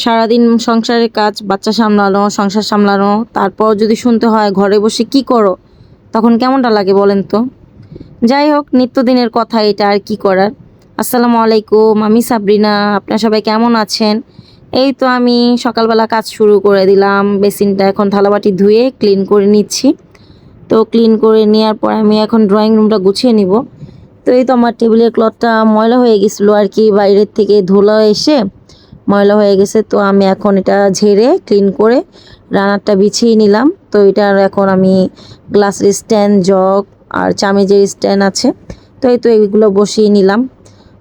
সারাদিন সংসারের কাজ, বাচ্চা সামলানো, সংসার সামলানো, তারপর যদি শুনতে হয় ঘরে বসে কি করো, তখন কেমনটা লাগে বলেন তো। যাই হোক, নিত্যদিনের কথা এটা, আর কি করার। আসসালামু আলাইকুম, আমি সাবরিনা। আপনারা সবাই কেমন আছেন? এই তো আমি সকালবেলা কাজ শুরু করে দিলাম। বেসিনটা এখন থালাবাটি ধুয়ে ক্লিন করে নিচ্ছি। তো ক্লিন করে নেওয়ার পর আমি এখন ড্রয়িং রুমটা গুছিয়ে নিব। তো এই তো আমার টেবিলের ক্লথটা ময়লা হয়ে গেছিলো আর কি, বাইরের থেকে ধুলা এসে ময়লা হয়ে গেছে। তো আমি এখন এটা ঝেড়ে ক্লিন করে রানারটা বিছিয়ে নিলাম। তো এটার এখন আমি গ্লাসের স্ট্যান্ড, জগ আর চামেচের স্ট্যান্ড আছে, তো এই তো এইগুলো বসিয়ে নিলাম।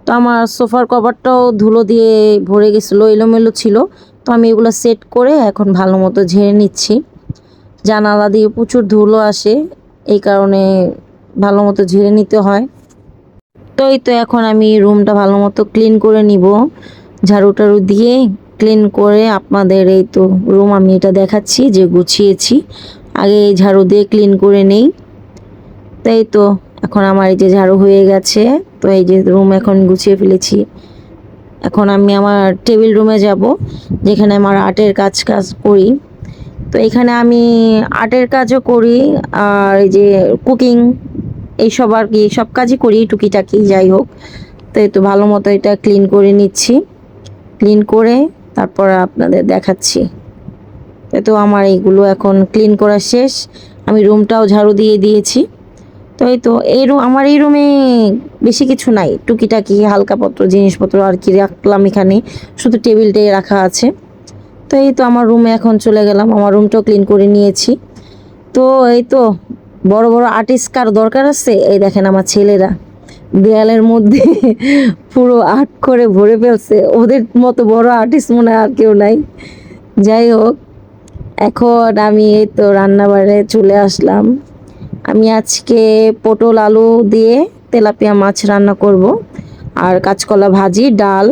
তো আমার সোফার কভারটাও ধুলো দিয়ে ভরে গেছিলো, এলোমেলো ছিল। তো আমি এগুলো সেট করে এখন ভালো মতো ঝেড়ে নিচ্ছি। জানালা দিয়ে প্রচুর ধুলো আসে, এই কারণে ভালো মতো ঝেড়ে নিতে হয়। তো এই তো এখন আমি রুমটা ভালো মতো ক্লিন করে নিব, ঝাড়ু টাড়ু দিয়ে ক্লিন করে আপনাদের এই তো রুম আমি এটা দেখাচ্ছি যে গুছিয়েছি। আগে ঝাড়ু দিয়ে ক্লিন করে নেই। তাই তো এখন আমার এই যে ঝাড়ু হয়ে গেছে। তো এই যে রুম এখন গুছিয়ে ফেলেছি। এখন আমি আমার টেবিল রুমে যাব, যেখানে আমার আর্টের কাজ করি। তো এখানে আমি আর্টের কাজও করি, আর এই যে কুকিং, এইসব আর কি, সব কাজই করি টুকিটাকি, যাই হোক। তো এই তো ভালো মতো এটা ক্লিন করে নিচ্ছি। ক্লিন করে তারপর আপনাদের দেখাচ্ছি। তো আমার এইগুলো এখন ক্লিন করা শেষ। আমি রুমটাও ঝাড়ু দিয়ে দিয়েছি। তো এই তো এই রুম, আমার এই রুমে বেশি কিছু নাই, টুকিটাকি হালকাপত্র জিনিসপত্র আর কি রাখলাম এখানে, শুধু টেবিলটাই রাখা আছে। তো এই তো আমার রুমে এখন চলে গেলাম, আমার রুমটাও ক্লিন করে নিয়েছি। তো এই তো বড় বড় আর্টিস্ট কার দরকার আছে, এই দেখেন আমার ছেলেরা দেয়ালের মধ্যে পুরো আর্ট করে ভরে ফেলছে। ওদের মতো বড় আর্টিস্ট মনে হয় আর কেউ নাই। যাই হোক, এখন আমি এই তো রান্নাবাড়ে চলে আসলাম। আমি আজকে পটল আলু দিয়ে তেলাপিয়া মাছ রান্না করব, আর কাঁচকলা ভাজি, ডাল,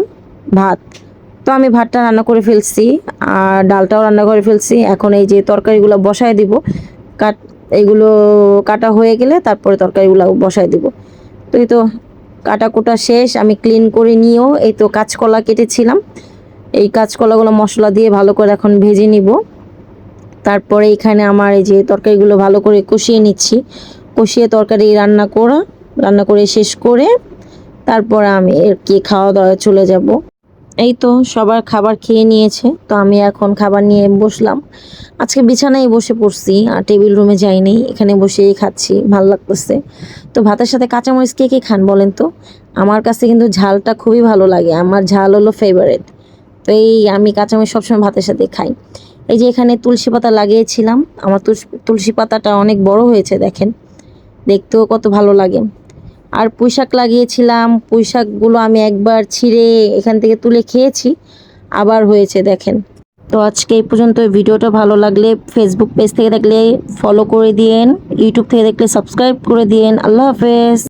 ভাত। তো আমি ভাতটা রান্না করে ফেলছি, আর ডালটাও রান্না করে ফেলছি। এখন এই যে তরকারিগুলো বসায় দিব, কাট এইগুলো কাটা হয়ে গেলে তারপরে তরকারিগুলো বসায় দিব। তো এই তো কাটা কোটা শেষ, আমি ক্লিন করে নিয়েও এই তো কাঁচকলা কেটেছিলাম। এই কাঁচকলাগুলো মশলা দিয়ে ভালো করে এখন ভেজে নিব। তারপরে এখানে আমার এই যে তরকারিগুলো ভালো করে কষিয়ে নিচ্ছি। কষিয়ে তরকারি রান্না করে শেষ করে তারপরে আমি আর কি খাওয়া দাওয়া চলে যাব। এই তো সবার খাবার খেয়ে নিয়েছে, তো আমি এখন খাবার নিয়ে বসলাম। আজকে বিছানায় বসে পড়ছি, আর টেবিল রুমে যাইনি, এখানে বসেই খাচ্ছি, ভালো লাগতেছে। তো ভাতের সাথে কাঁচামরিচ কে কে খান বলেন তো? আমার কাছে কিন্তু ঝালটা খুবই ভালো লাগে, আমার ঝাল হলো ফেভারিট। তো এই আমি কাঁচামরিচ সবসময় ভাতের সাথে খাই। এই যে এখানে তুলসী পাতা লাগিয়েছিলাম, আমার তুলসী পাতাটা অনেক বড় হয়েছে দেখেন, দেখতেও কত ভালো লাগে। আর পুঁইশাক লাগিয়েছিলাম, পুঁইশাকগুলো আমি একবার ছিঁড়ে এখান থেকে তুলে খেয়েছি, আবার হয়েছে দেখেন। তো আজকে এই পর্যন্ত। ভিডিওটা ভালো লাগলে ফেসবুক পেজ থেকে দেখলে ফলো করে দিয়েন, ইউটিউব থেকে দেখলে সাবস্ক্রাইব করে দিয়েন। আল্লাহ হাফেজ।